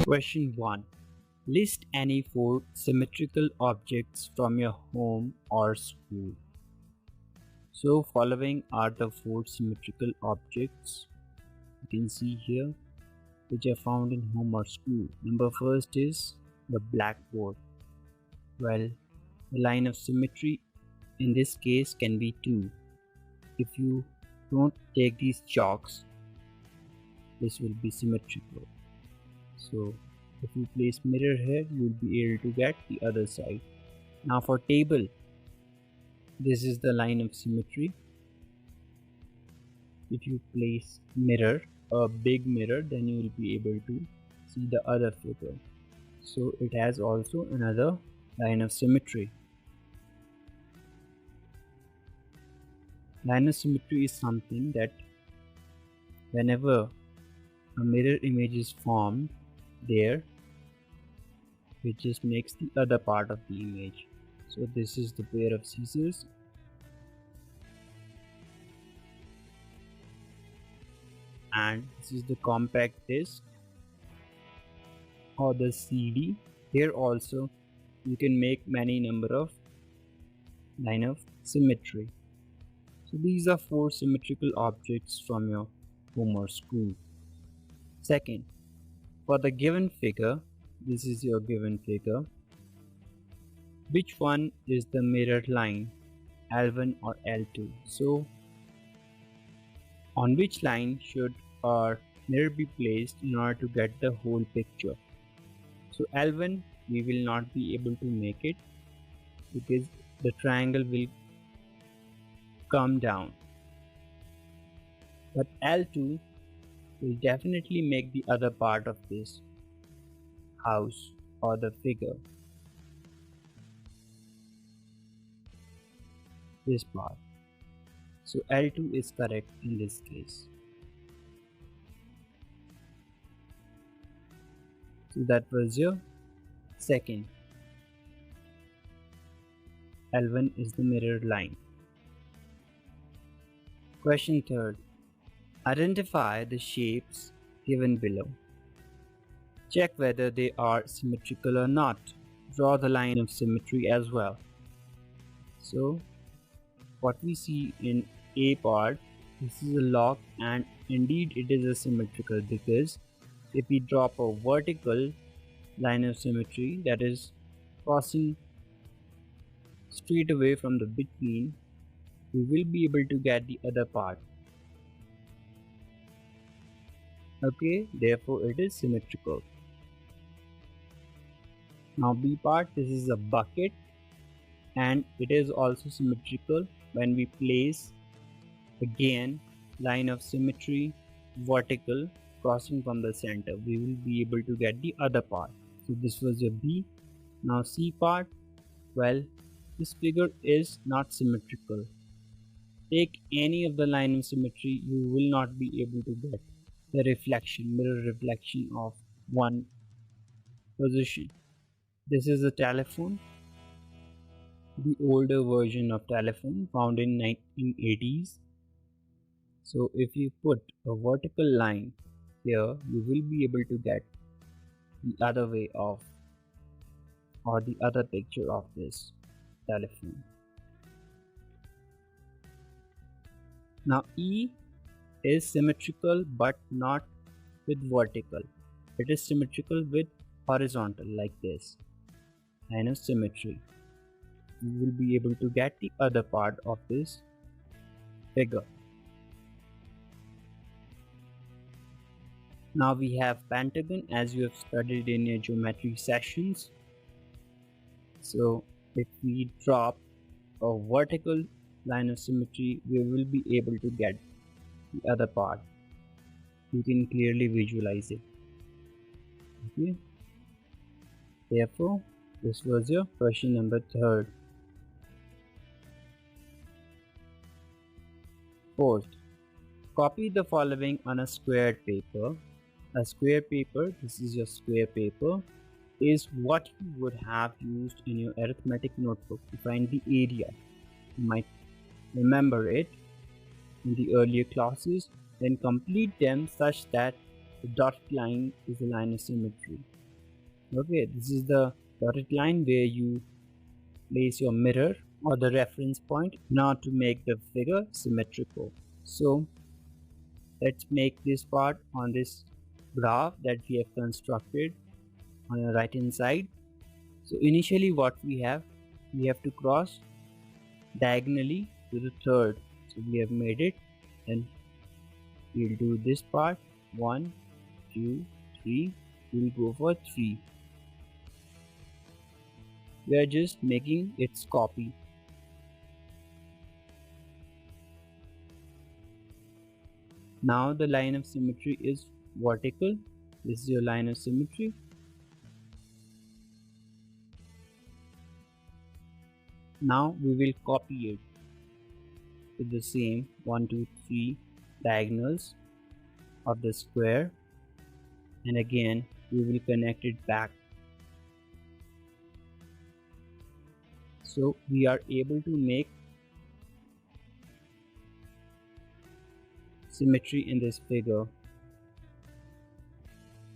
Question 1. List any 4 symmetrical objects from your home or school. So following are the 4 symmetrical objects you can see here which are found in home or school. Number first is the blackboard. Well, the line of symmetry in this case can be 2. If you don't take these chalks, this will be symmetrical. So if you place mirror here, you will be able to get the other side. Now for table, this is the line of symmetry. If you place mirror, a big mirror, then you will be able to see the other figure. So it has also another line of symmetry. Line of symmetry is something that whenever a mirror image is formed there, it just makes the other part of the image. So this is the pair of scissors, and this is the compact disc or the CD. Here also you can make many number of line of symmetry. So these are 4 symmetrical objects from your home or school. Second, for the given figure, this is your given figure. Which one is the mirrored line, L1 or L2? So on which line should our mirror be placed in order to get the whole picture? So L1 we will not be able to make it because the triangle will come down, but L2 will definitely make the other part of this house or the figure, this part. So L2 is correct in this case. So that was your second. L1 is the mirrored line. Question 3. Identify the shapes given below. Check whether they are symmetrical or not. Draw the line of symmetry as well. So what we see in A part, this is a lock, and indeed it is a symmetrical because if we drop a vertical line of symmetry that is crossing straight away from the between, we will be able to get the other part. Okay, therefore it is symmetrical. Now B part, this is a bucket, and it is also symmetrical when we place again line of symmetry vertical crossing from the center. We will be able to get the other part. So this was your B. Now C part, well, this figure is not symmetrical. Take any of the line of symmetry, you will not be able to get the reflection, mirror reflection of one position. This is a telephone, the older version of telephone found in 1980s. So if you put a vertical line here, you will be able to get the other way of or the other picture of this telephone. Now E is symmetrical but not with vertical. It is symmetrical with horizontal like this line of symmetry. You will be able to get the other part of this figure. Now we have Pentagon, as you have studied in your geometry sessions. So if we drop a vertical line of symmetry, we will be able to get the other part. You can clearly visualize it. Okay. Therefore, this was your question number 3. Fourth, copy the following on a squared paper. A square paper, this is your square paper, is what you would have used in your arithmetic notebook to find the area. You might remember it in the earlier classes, then complete them such that the dotted line is a line of symmetry. Okay, this is the dotted line where you place your mirror or the reference point now to make the figure symmetrical. So let's make this part on this graph that we have constructed on the right hand side. So initially what we have to cross diagonally to the third. So we have made it, and we'll do this part 1, 2, 3. We'll go for 3. We are just making its copy. Now the line of symmetry is vertical. This is your line of symmetry. Now we will copy it to the same 1, 2, 3 diagonals of the square, and again we will connect it back. So we are able to make symmetry in this figure.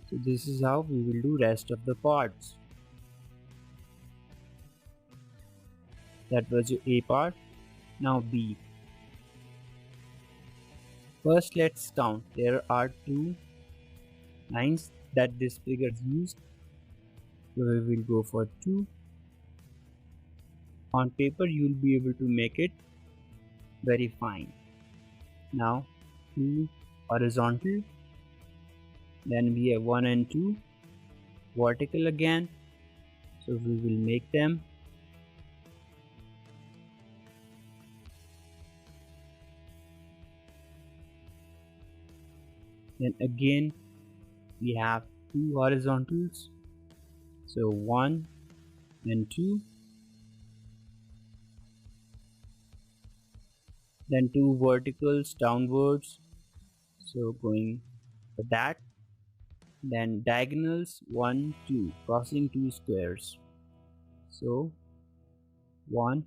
So this is how we will do rest of the parts. That was your A part. Now B. First let's count. There are 2 lines that this figure used. So we will go for 2. On paper you will be able to make it very fine. Now 2 horizontal, then we have 1 and 2 vertical again, so we will make them. Then again we have 2 horizontals, so 1 and 2, then 2 verticals downwards, so going for that, then diagonals 1, 2, crossing 2 squares, so 1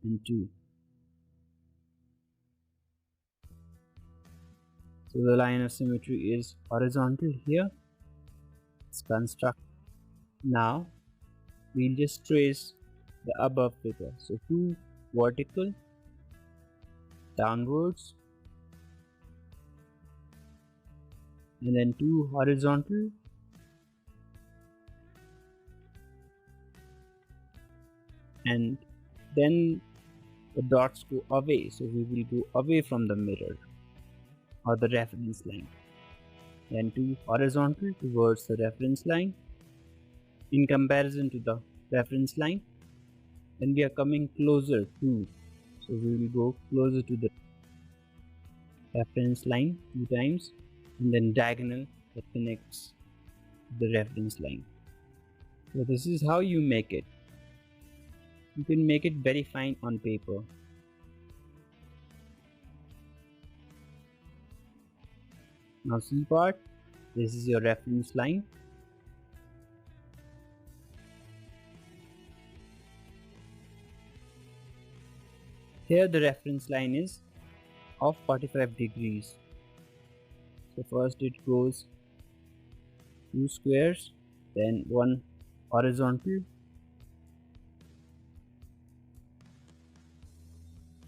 and 2. So the line of symmetry is horizontal here. It's construct. Now we'll just trace the above figure. So 2 vertical downwards, and then 2 horizontal, and then the dots go away, so we will go away from the mirror or the reference line. Then 2 horizontal towards the reference line in comparison to the reference line. Then we are coming closer to, so we will go closer to the reference line 2 times, and then diagonal that connects the reference line. So this is how you make it. You can make it very fine on paper. Now C part, this is your reference line. Here the reference line is of 45 degrees. So first it goes 2 squares, then 1 horizontal,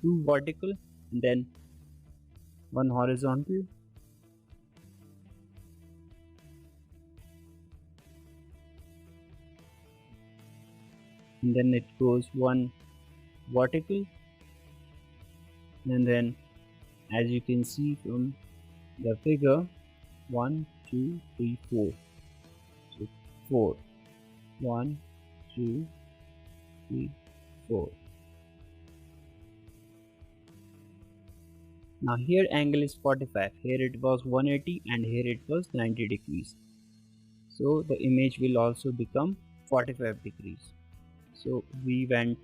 2 vertical, and then 1 horizontal, and then it goes 1 vertical, and then as you can see from the figure 1, 2, 3, 4. So 4. 1, 2, 3, 4. Now here angle is 45. Here it was 180 and here it was 90 degrees. So the image will also become 45 degrees. So we went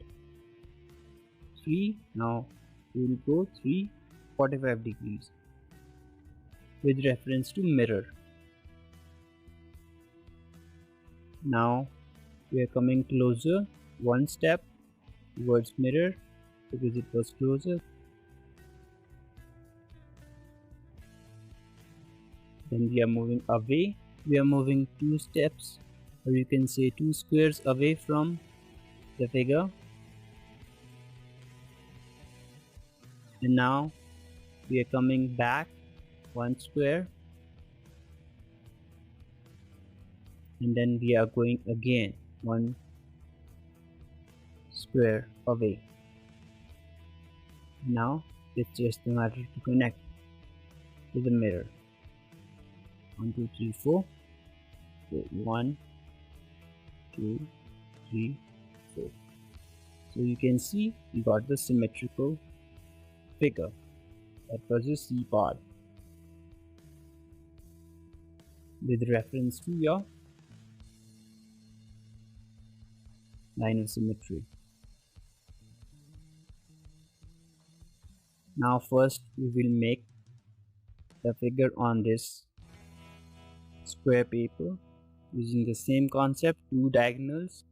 3. Now we will go 3 45 degrees with reference to mirror. Now we are coming closer, 1 step towards mirror because it was closer. Then we are moving away. We are moving 2 steps or you can say 2 squares away from the figure. And now we are coming back 1 square, and then we are going again 1 square away. Now it's just a matter to connect to the mirror. 1 2 3 4. So 1 2 3 4. So you can see we got the symmetrical figure. That was your C part with reference to your line of symmetry. Now first we will make the figure on this square paper using the same concept, 2 diagonals,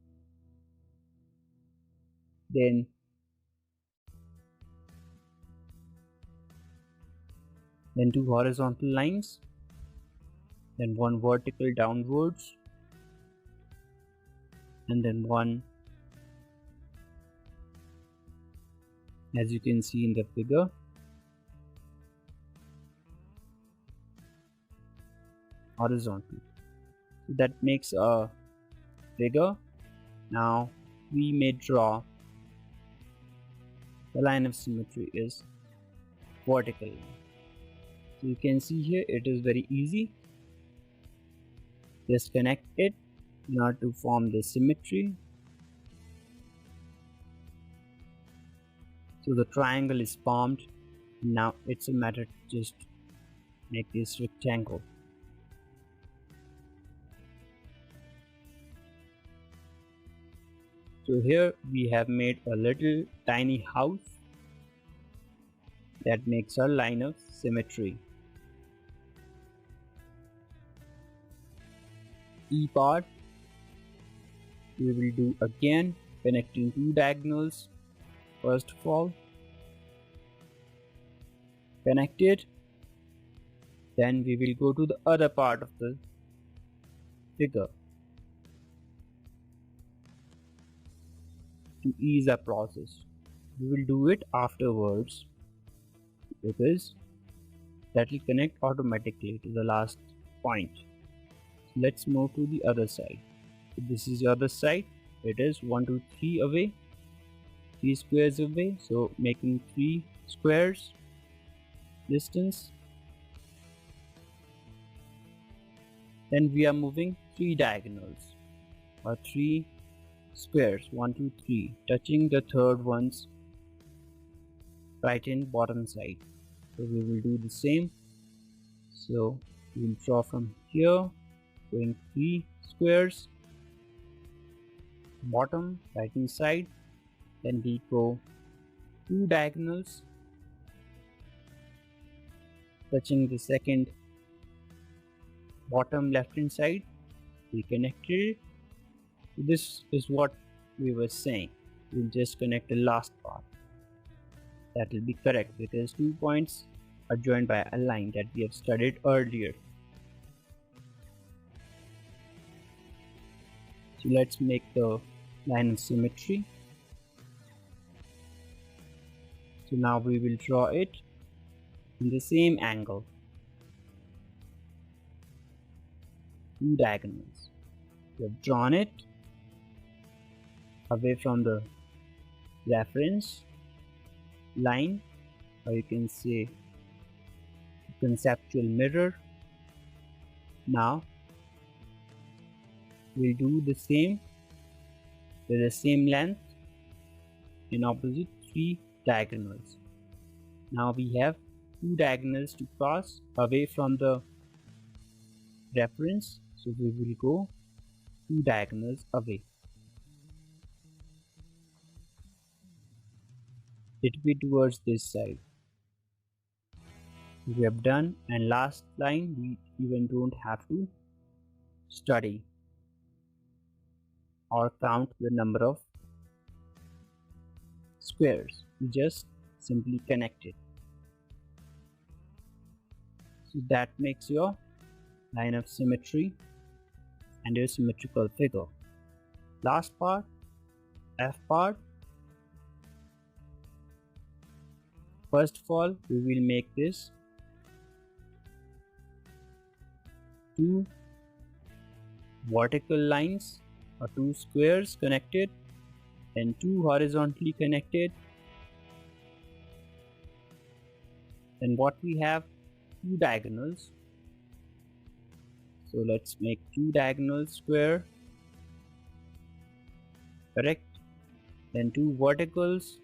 then two horizontal lines, then 1 vertical downwards, and then 1, as you can see in the figure, horizontal. So that makes a figure. Now we may draw the line of symmetry is vertical. So you can see here it is very easy. Just connect it in order to form the symmetry. So the triangle is formed. Now it's a matter to just make this rectangle. So here we have made a little tiny house that makes our line of symmetry. E part we will do again, connecting 2 diagonals. First of all, connected, then we will go to the other part of the figure to ease our process. We will do it afterwards because that will connect automatically to the last point. So let's move to the other side. So this is the other side. It is 1 2 3 away, 3 squares away, so making 3 squares distance. Then we are moving 3 diagonals or 3 squares, 1 2 3, touching the third one's right and bottom side. So we will do the same. So we will draw from here, going 3 squares, bottom right hand side. Then we go 2 diagonals, touching the second bottom left hand side. We connected it. This is what we were saying. We'll just connect the last part. That will be correct because 2 points are joined by a line that we have studied earlier. So let's make the line of symmetry. So now we will draw it in the same angle. 2 diagonals. We have drawn it away from the reference line, or you can say conceptual mirror. Now we'll do the same with the same length in opposite 3 diagonals. Now we have 2 diagonals to cross away from the reference, so we will go 2 diagonals away. It will be towards this side. We have done, and last line we even don't have to study or count the number of squares. We just simply connect it. So that makes your line of symmetry and your symmetrical figure. Last part, F part. First of all, we will make this two vertical lines or two squares connected, then two horizontally connected. Then what we have, two diagonals. So let's make two diagonal square, correct? Then two verticals,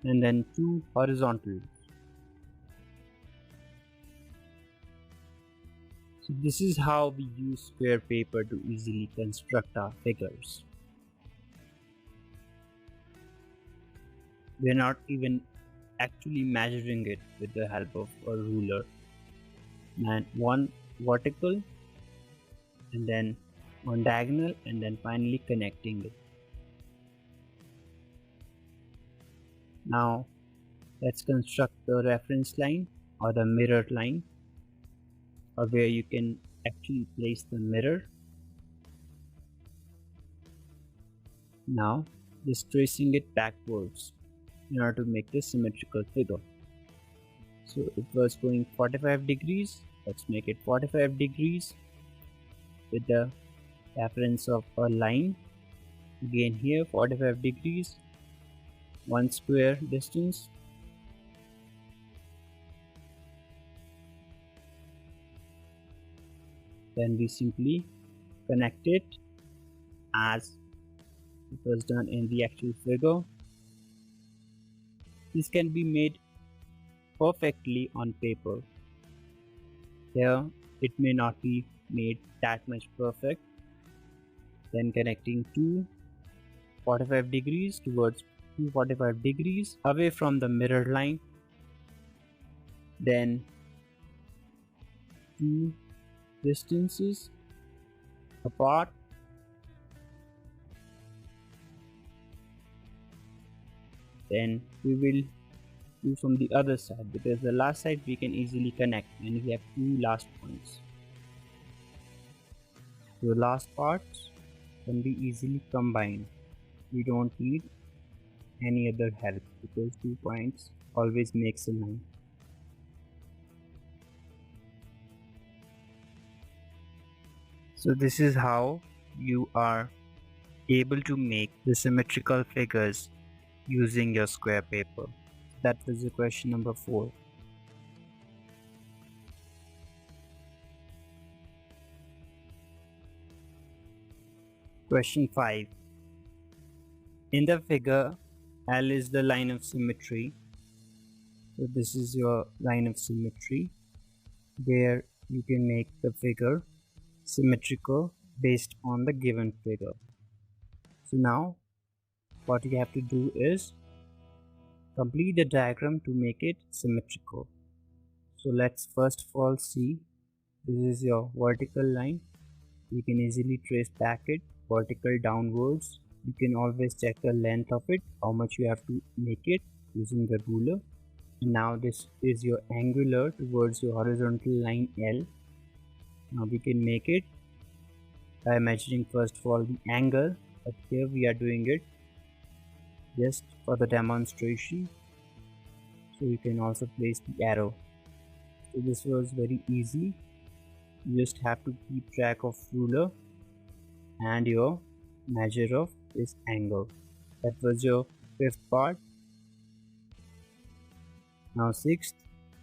and then two horizontals. So this is how we use square paper to easily construct our figures. We're not even actually measuring it with the help of a ruler. And one vertical, and then one diagonal, and then finally connecting it. Now let's construct the reference line or the mirror line, or where you can actually place the mirror. Now just tracing it backwards in order to make this symmetrical figure. So it was going 45 degrees. Let's make it 45 degrees with the reference of a line. Again here 45 degrees, one square distance. Then we simply connect it as it was done in the actual figure. This can be made perfectly on paper. Here it may not be made that much perfect. Then connecting two 45 degrees towards 245 degrees away from the mirror line. Then two distances apart. Then we will do from the other side, because the last side we can easily connect and we have two last points. So the last parts can be easily combined. We don't need any other help because 2 points always makes a line. So this is how you are able to make the symmetrical figures using your square paper. That was the question number 4. Question 5. In the figure, L is the line of symmetry. So this is your line of symmetry where you can make the figure symmetrical based on the given figure. So now what you have to do is complete the diagram to make it symmetrical. So let's first of all see, this is your vertical line. You can easily trace back it vertical downwards. You can always check the length of it, how much you have to make it using the ruler. And now this is your angular towards your horizontal line L. Now we can make it by measuring first of all the angle, but here we are doing it just for the demonstration, so you can also place the arrow. So this was very easy. You just have to keep track of ruler and your measure of this angle. That was your 5th part. Now 6th,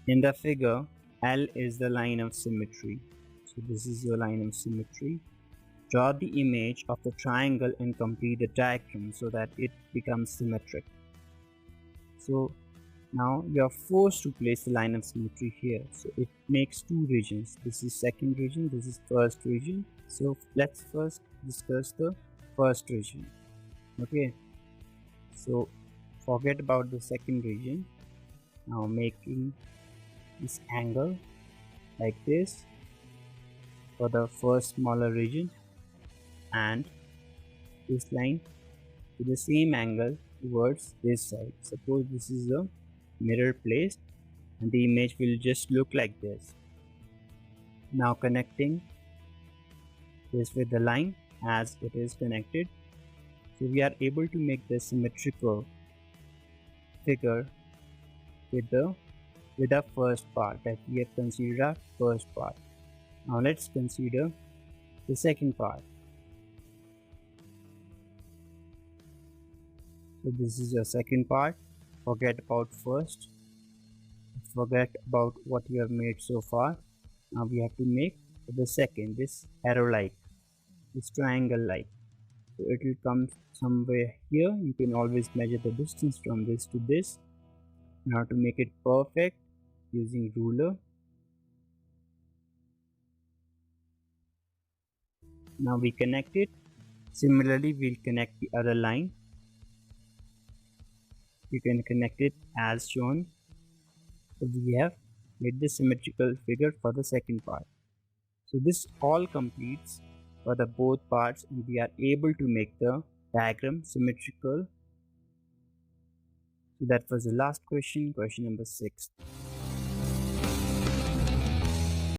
in the figure, L is the line of symmetry. So this is your line of symmetry. Draw the image of the triangle and complete the diagram so that it becomes symmetric. So now you are forced to place the line of symmetry here. So it makes two regions. This is second region, this is first region. So let's first discuss the first region. Okay, so forget about the second region. Now making this angle like this for the first smaller region, and this line to the same angle towards this side. Suppose this is a mirror placed and the image will just look like this. Now connecting this with the line as it is connected. So we are able to make this symmetrical figure with our first part that we have considered our first part. Now let's consider the second part. So this is your second part. Forget about first. Forget about what you have made so far. Now we have to make the second, this arrow like, this triangle like. So it will come somewhere here. You can always measure the distance from this to this. Now to make it perfect, using ruler. Now we connect it. Similarly, we'll connect the other line. You can connect it as shown. So we have made the symmetrical figure for the second part. So this all completes for the both parts, and we are able to make the diagram symmetrical. So that was the last question, question number 6.